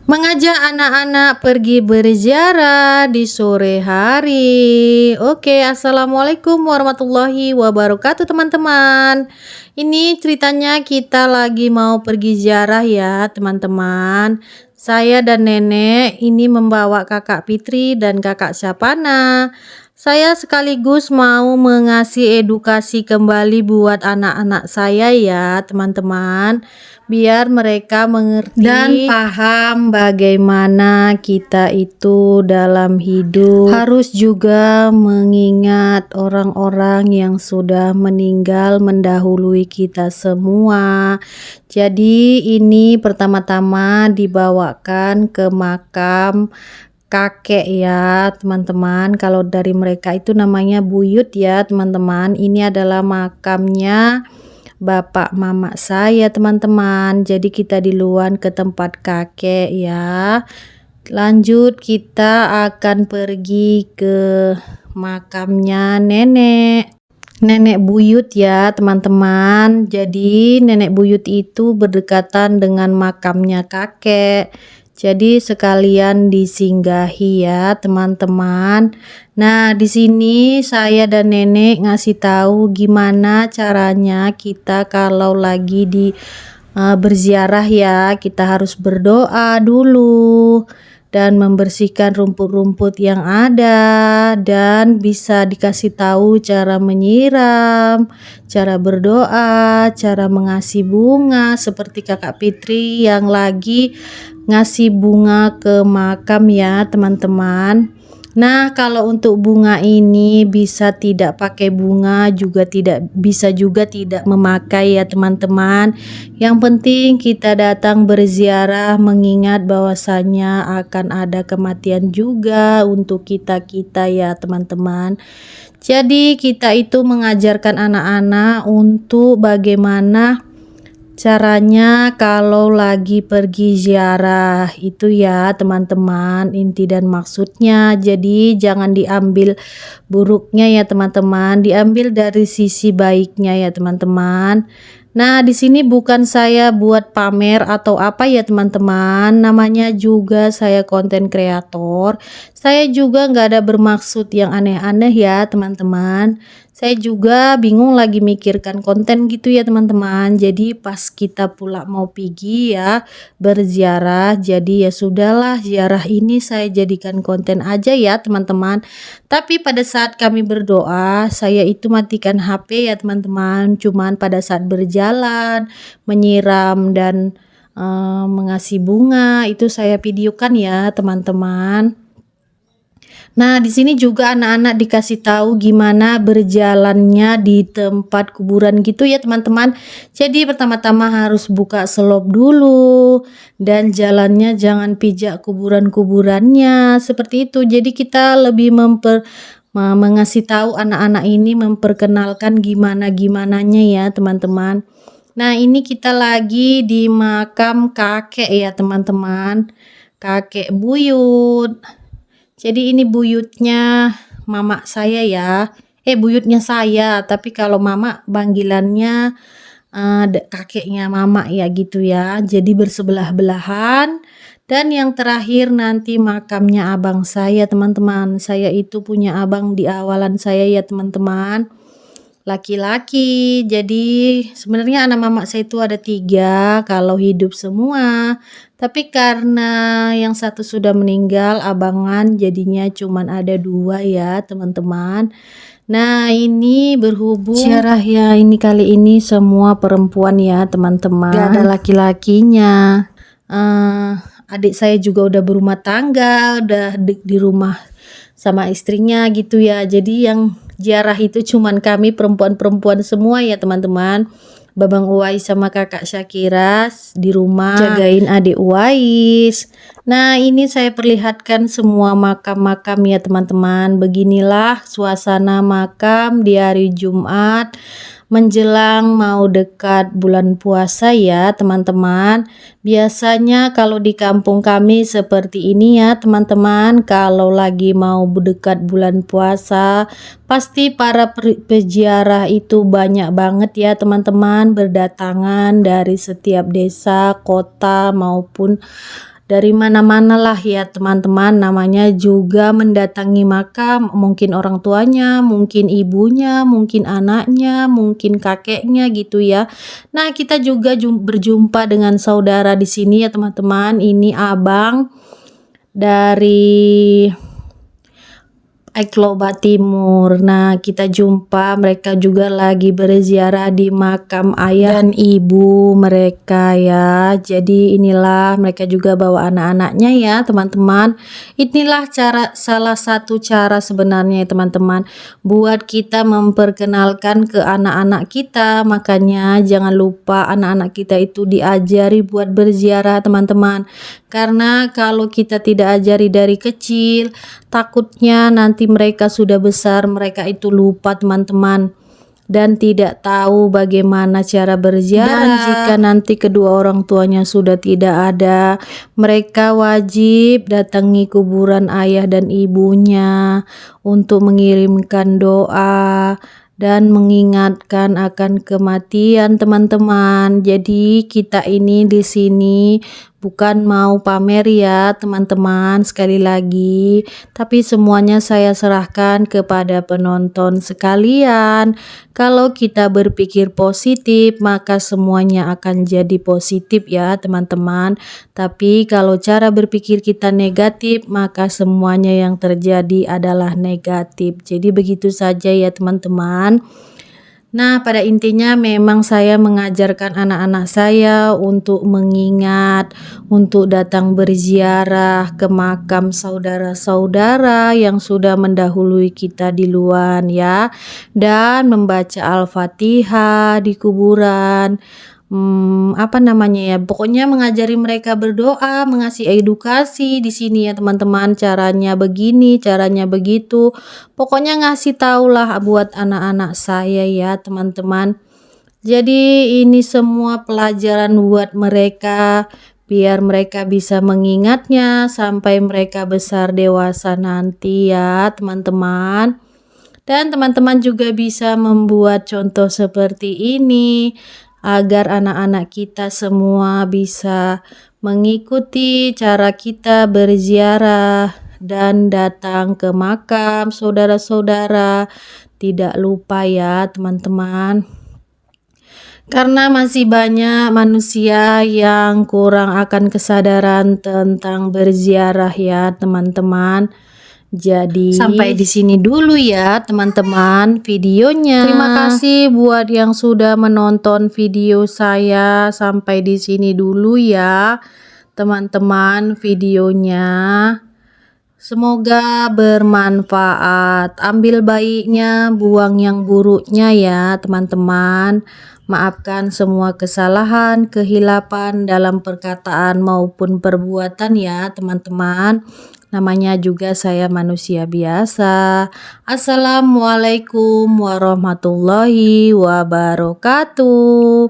Mengajak anak-anak pergi berziarah di sore hari. Oke, assalamualaikum warahmatullahi wabarakatuh, teman-teman. Ini ceritanya kita lagi mau pergi ziarah ya, teman-teman. Saya dan nenek ini membawa kakak Fitri dan kakak Syapana. Saya sekaligus mau mengasih edukasi kembali buat anak-anak saya ya, teman-teman, biar mereka mengerti dan paham bagaimana kita itu dalam hidup harus juga mengingat orang-orang yang sudah meninggal mendahului kita semua. Jadi ini pertama-tama dibawakan ke makam kakek ya, teman-teman. Kalau dari mereka itu namanya buyut ya, teman-teman. Ini adalah makamnya bapak mama saya, teman-teman. Jadi kita duluan ke tempat kakek ya. Lanjut kita akan pergi ke makamnya nenek buyut ya, teman-teman. Jadi nenek buyut itu berdekatan dengan makamnya kakek. Jadi sekalian disinggahi ya, teman-teman. Nah, di sini saya dan nenek ngasih tahu gimana caranya kita kalau lagi di berziarah ya. Kita harus berdoa dulu dan membersihkan rumput-rumput yang ada, dan bisa dikasih tahu cara menyiram, cara berdoa, cara mengasih bunga seperti kakak Fitri yang lagi ngasih bunga ke makam ya, teman-teman. Nah, kalau untuk bunga ini bisa tidak pakai bunga, juga tidak memakai ya, teman-teman. Yang penting kita datang berziarah mengingat bahwasanya akan ada kematian juga untuk kita-kita ya, teman-teman. Jadi kita itu mengajarkan anak-anak untuk bagaimana caranya kalau lagi pergi ziarah itu ya, teman-teman, inti dan maksudnya. Jadi jangan diambil buruknya ya, teman-teman, diambil dari sisi baiknya ya, teman-teman. Nah, di sini bukan saya buat pamer atau apa ya, teman-teman. Namanya juga saya konten kreator. Saya juga nggak ada bermaksud yang aneh-aneh ya, teman-teman. Saya juga bingung lagi mikirkan konten gitu ya, teman-teman. Jadi pas kita pula mau pergi ya berziarah, jadi ya sudahlah, ziarah ini saya jadikan konten aja ya, teman-teman. Tapi pada saat kami berdoa, saya itu matikan HP ya, teman-teman. Cuman pada saat berjalan, menyiram dan mengasih bunga itu saya videokan ya, teman-teman. Nah, di sini juga anak-anak dikasih tahu gimana berjalannya di tempat kuburan gitu ya, teman-teman. Jadi pertama-tama harus buka selop dulu dan jalannya jangan pijak kuburan-kuburannya seperti itu. Jadi kita lebih mengasih tahu anak-anak ini, memperkenalkan gimana-gimananya ya, teman-teman. Nah, ini kita lagi di makam kakek ya, teman-teman. Kakek buyut. Jadi ini buyutnya mama saya ya. Buyutnya saya, tapi kalau mama panggilannya kakeknya mama ya gitu ya. Jadi bersebelah-belahan. Dan yang terakhir nanti makamnya abang saya, teman-teman. Saya itu punya abang di awalan saya ya, teman-teman. Laki-laki. Jadi sebenarnya anak mama saya itu ada 3 kalau hidup semua. Tapi karena yang satu sudah meninggal, abangan, jadinya cuman ada 2 ya, teman-teman. Nah, ini berhubung ziarah ya ini kali ini semua perempuan ya, teman-teman. Gak ada laki-lakinya. Adik saya juga udah berumah tangga, udah di rumah sama istrinya gitu ya. Jadi yang ziarah itu cuman kami perempuan-perempuan semua ya, teman-teman. Babang Uwais sama kakak Syakira di rumah jagain adik Uwais. Nah, ini saya perlihatkan semua makam-makam ya, teman-teman. Beginilah suasana makam di hari Jumat menjelang mau dekat bulan puasa ya, teman-teman. Biasanya kalau di kampung kami seperti ini ya, teman-teman. Kalau lagi mau dekat bulan puasa, pasti para peziarah itu banyak banget ya, teman-teman, berdatangan dari setiap desa, kota maupun dari mana-mana lah ya teman-teman, namanya juga mendatangi makam, mungkin orang tuanya, mungkin ibunya, mungkin anaknya, mungkin kakeknya gitu ya. Nah, kita juga berjumpa dengan saudara di sini ya teman-teman. Ini abang dari Ekloba Timur. Nah, kita jumpa mereka juga lagi berziarah di makam ayah dan ibu mereka ya. Jadi inilah mereka juga bawa anak-anaknya ya teman-teman. Inilah salah satu cara sebenarnya ya teman-teman, buat kita memperkenalkan ke anak-anak kita. Makanya jangan lupa anak-anak kita itu diajari buat berziarah teman-teman. Karena kalau kita tidak ajari dari kecil, takutnya nanti mereka sudah besar, mereka itu lupa teman-teman, dan tidak tahu bagaimana cara berziarah. Dan jika nanti kedua orang tuanya sudah tidak ada, mereka wajib datangi kuburan ayah dan ibunya untuk mengirimkan doa dan mengingatkan akan kematian teman-teman. Jadi kita ini di sini bukan mau pamer ya teman-teman, sekali lagi, tapi semuanya saya serahkan kepada penonton sekalian. Kalau kita berpikir positif, maka semuanya akan jadi positif ya teman-teman. Tapi kalau cara berpikir kita negatif, maka semuanya yang terjadi adalah negatif. Jadi begitu saja ya teman-teman. Nah, pada intinya memang saya mengajarkan anak-anak saya untuk mengingat, untuk datang berziarah ke makam saudara-saudara yang sudah mendahului kita di luar ya, dan membaca Al-Fatihah di kuburan. Apa namanya ya, pokoknya mengajari mereka berdoa, mengasih edukasi di sini ya teman-teman, caranya begini, caranya begitu. Pokoknya ngasih tahulah buat anak-anak saya ya teman-teman. Jadi ini semua pelajaran buat mereka, biar mereka bisa mengingatnya sampai mereka besar dewasa nanti ya teman-teman. Dan teman-teman juga bisa membuat contoh seperti ini agar anak-anak kita semua bisa mengikuti cara kita berziarah dan datang ke makam saudara-saudara. Tidak lupa ya teman-teman, karena masih banyak manusia yang kurang akan kesadaran tentang berziarah ya teman-teman. Jadi sampai di sini dulu ya teman-teman videonya. Terima kasih buat yang sudah menonton video saya sampai di sini dulu ya teman-teman videonya. Semoga bermanfaat. Ambil baiknya, buang yang buruknya ya teman-teman. Maafkan semua kesalahan, kehilapan dalam perkataan maupun perbuatan ya teman-teman. Namanya juga saya manusia biasa. Assalamualaikum warahmatullahi wabarakatuh.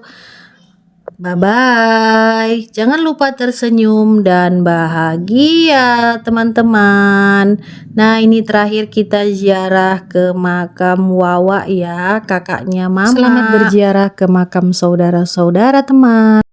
Bye-bye. Jangan lupa tersenyum dan bahagia teman-teman. Nah, ini terakhir kita ziarah ke makam Wawa ya, kakaknya Mama. Selamat berziarah ke makam saudara-saudara teman.